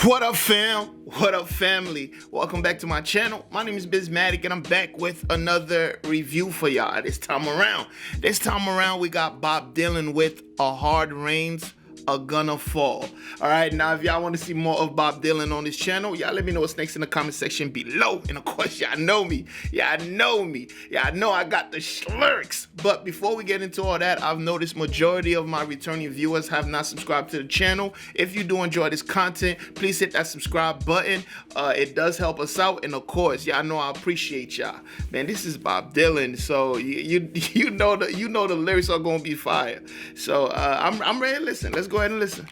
What up, fam? What up, family? Welcome back to my channel. My name is BizMatik, and I'm back with another review for y'all this time around. This time around, we got Bob Dylan with A Hard Rain's Are Gonna Fall. All right, now if y'all want to see more of Bob Dylan on this channel, y'all let me know what's next in the comment section below. And of course, y'all know me. Y'all know I got the slurks. But before we get into all that, I've noticed majority of my returning viewers have not subscribed to the channel. If you do enjoy this content, please hit that subscribe button. It does help us out. And of course, y'all know I appreciate y'all. Man, this is Bob Dylan, so you know the lyrics are gonna be fire. So I'm ready to listen. Let's go ahead and listen.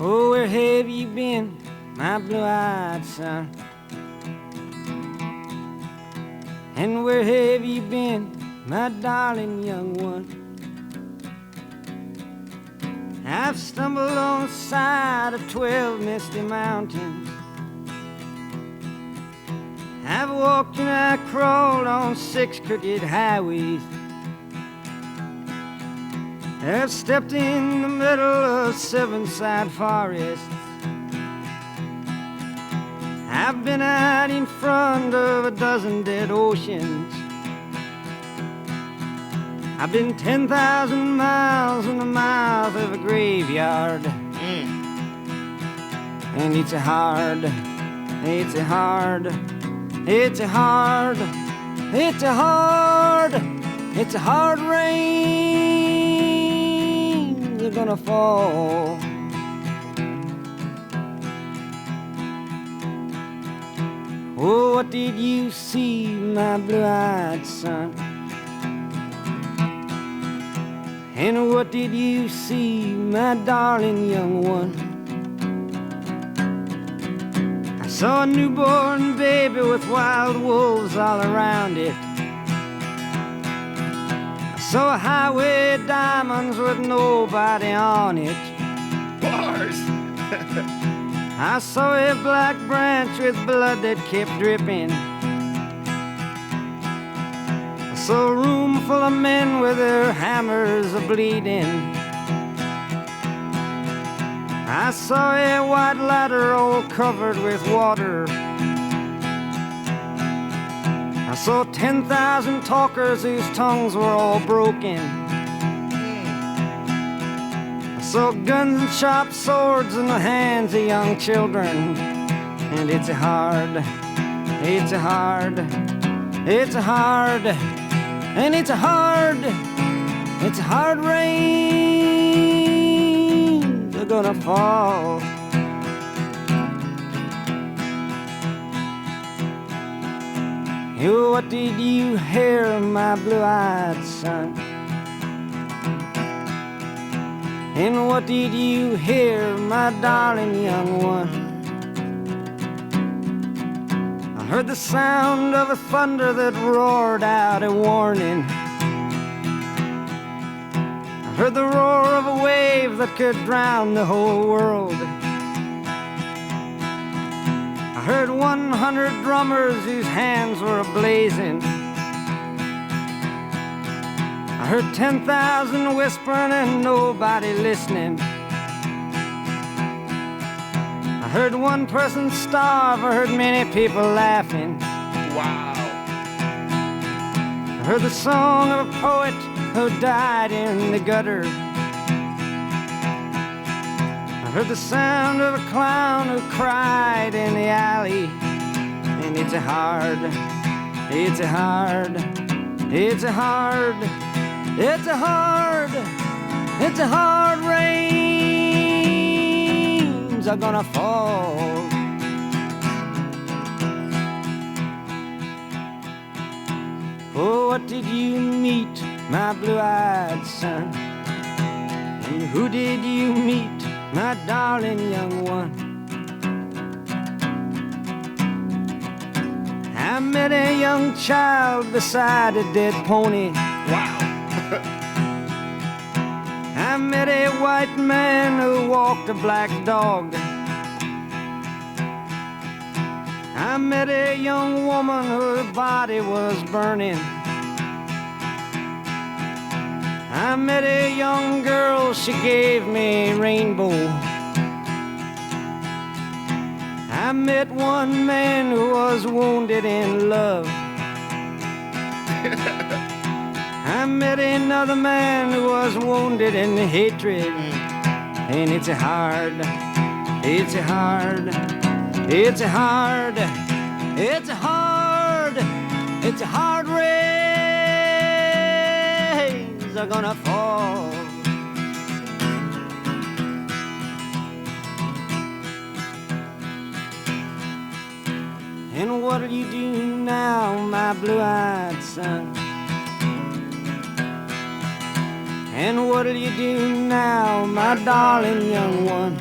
Oh, where have you been, my blue-eyed son? And where have you been, my darling young one? I've stumbled on the side of 12 misty mountains. I've walked and I crawled on 6 crooked highways. I've stepped in the middle of 7 sad forests. I've been out in front of a dozen dead oceans. I've been 10,000 miles in the mouth of a graveyard. And it's a hard rain you're gonna fall. Oh, what did you see, my blue-eyed son? And what did you see, my darling young one? I saw a newborn baby with wild wolves all around it. I saw a highway of diamonds with nobody on it. Bars. I saw a black branch with blood that kept dripping. I saw a room full of men with their hammers a-bleeding. I saw a white ladder all covered with water. I saw 10,000 talkers whose tongues were all broken. I saw guns and sharp swords in the hands of young children. And it's a hard rain they're gonna fall. Oh, what did you hear, my blue-eyed son? And what did you hear, my darling young one? I heard the sound of a thunder that roared out a warning. I heard the roar of a wave that could drown the whole world. I heard 100 drummers whose hands were ablazing. I heard 10,000 whispering and nobody listening. I heard one person starve, I heard many people laughing. Wow. I heard the song of a poet who died in the gutter. I heard the sound of a clown who cried in the alley. And it's a hard rains are gonna fall. Oh, what did you meet, my blue-eyed son? And who did you meet, my darling young one? I met a young child beside a dead pony. Wow. I met a white man who walked a black dog. I met a young woman whose body was burning. I met a young girl, she gave me a rainbow. I met one man who was wounded in love. I met another man who was wounded in hatred. And it's a hard, it's a hard, it's a hard, it's a hard, it's a hard rays are gonna fall. And what'll you do now, my blue-eyed son? And what'll you do now, my darling young one?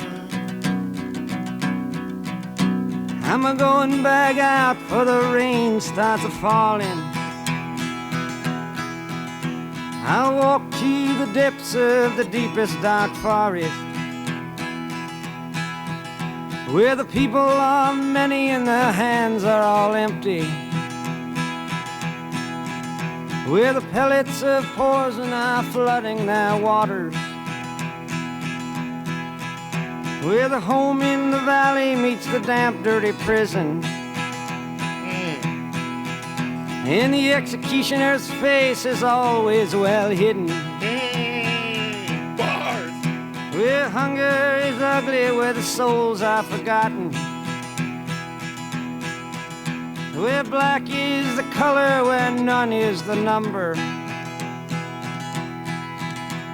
I'm a-going back out for the rain starts a-falling. I'll walk to the depths of the deepest dark forest, where the people are many and their hands are all empty, where the pellets of poison are flooding their waters, where the home in the valley meets the damp, dirty prison, and the executioner's face is always well hidden, where hunger is ugly, where the souls are forgotten, where black is the color, where none is the number.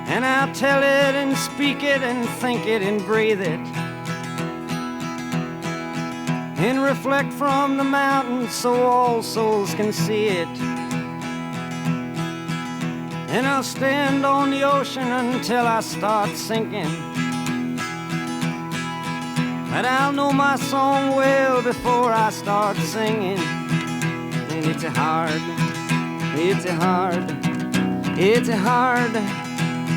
And I'll tell it and speak it and think it and breathe it, and reflect from the mountains so all souls can see it. And I'll stand on the ocean until I start sinking, but I'll know my song well before I start singing. And it's a hard, it's a hard, it's a hard,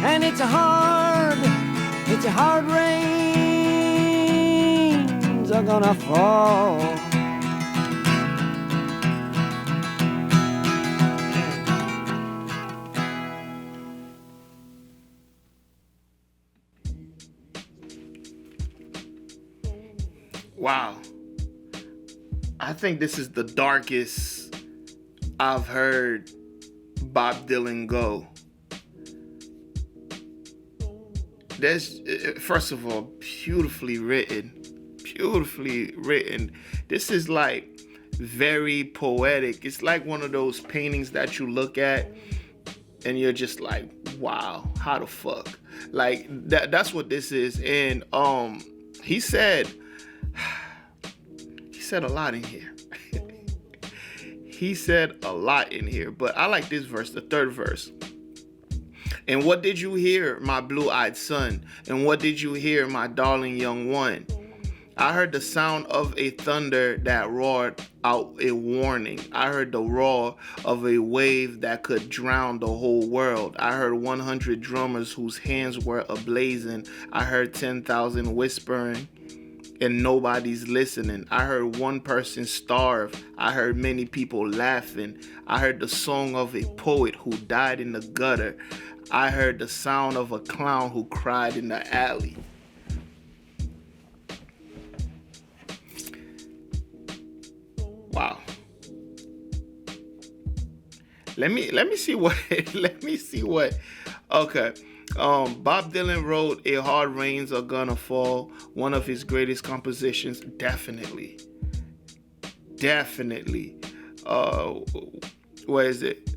and it's a hard, it's a hard rains are gonna fall. Wow. I think this is the darkest I've heard Bob Dylan go. There's, first of all, beautifully written. Beautifully written. This is like very poetic. It's like one of those paintings that you look at and you're just like, wow, how the fuck? Like that's what this is. And he said a lot in here. He said a lot in here, but I like this verse, the third verse. And what did you hear, my blue-eyed son? And what did you hear, my darling young one? I heard the sound of a thunder that roared out a warning. I heard the roar of a wave that could drown the whole world. I heard 100 drummers whose hands were ablazing. I heard 10,000 whispering and nobody's listening. I heard one person starve. I heard many people laughing. I heard the song of a poet who died in the gutter. I heard the sound of a clown who cried in the alley. Wow. Let me see what okay. Bob Dylan wrote "A Hard Rains Are Gonna Fall," one of his greatest compositions. Definitely. Where is it?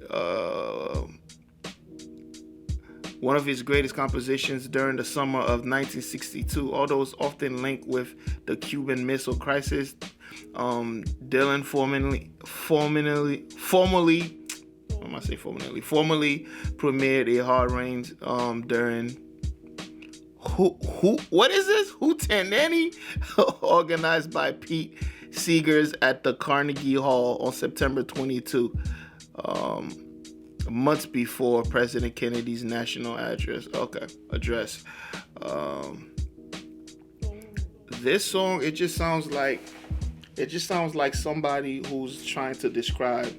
One of his greatest compositions during the summer of 1962. Although it's often linked with the Cuban Missile Crisis, Dylan formally premiered "A Hard Rains" during what is this? Hootenanny, organized by Pete Seegers at the Carnegie Hall on September 22, months before President Kennedy's national address. This song, it just sounds like somebody who's trying to describe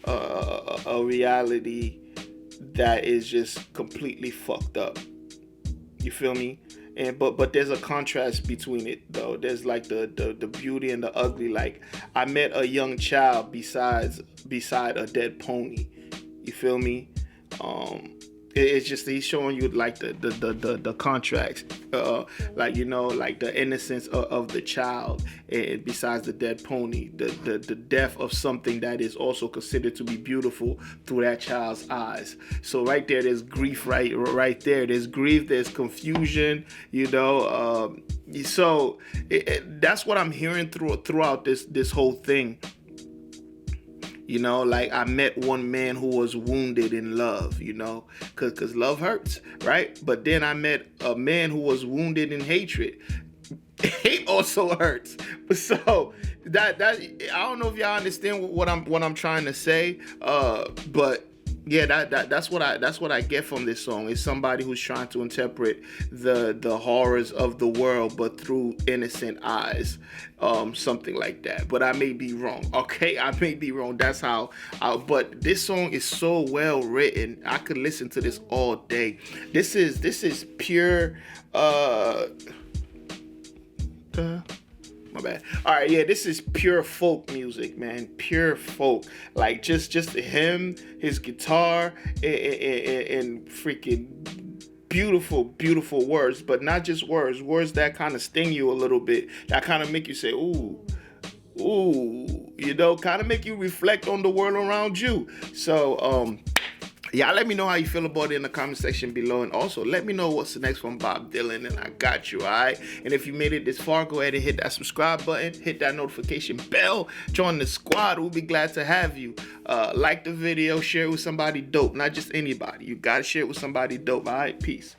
a reality that is just completely fucked up. You feel me? And but there's a contrast between it though. There's like the beauty and the ugly. Like, I met a young child beside a dead pony. You feel me? It's just he's showing you like the contrast, like, you know, like the innocence of the child, and besides the dead pony, the death of something that is also considered to be beautiful through that child's eyes. So right there, there's grief. Right there, there's grief. There's confusion. You know, so that's what I'm hearing throughout this whole thing. You know, like, I met one man who was wounded in love, you know, because love hurts, right? But then I met a man who was wounded in hatred. Hate also hurts. So that I don't know if y'all understand what I'm trying to say, but yeah, that's what I get from this song. It's somebody who's trying to interpret the horrors of the world, but through innocent eyes, something like that. But I may be wrong. Okay, I may be wrong. That's how. But this song is so well written. I could listen to this all day. This is pure. My bad. All right, yeah, this is pure folk music, man. Pure folk, like just him, his guitar, and freaking beautiful words, but not just words that kind of sting you a little bit, that kind of make you say, ooh, you know, kind of make you reflect on the world around you. So, y'all let me know how you feel about it in the comment section below. And also, let me know what's the next from Bob Dylan, and I got you, all right? And if you made it this far, go ahead and hit that subscribe button. Hit that notification bell. Join the squad. We'll be glad to have you. Like the video. Share it with somebody dope. Not just anybody. You got to share it with somebody dope, all right? Peace.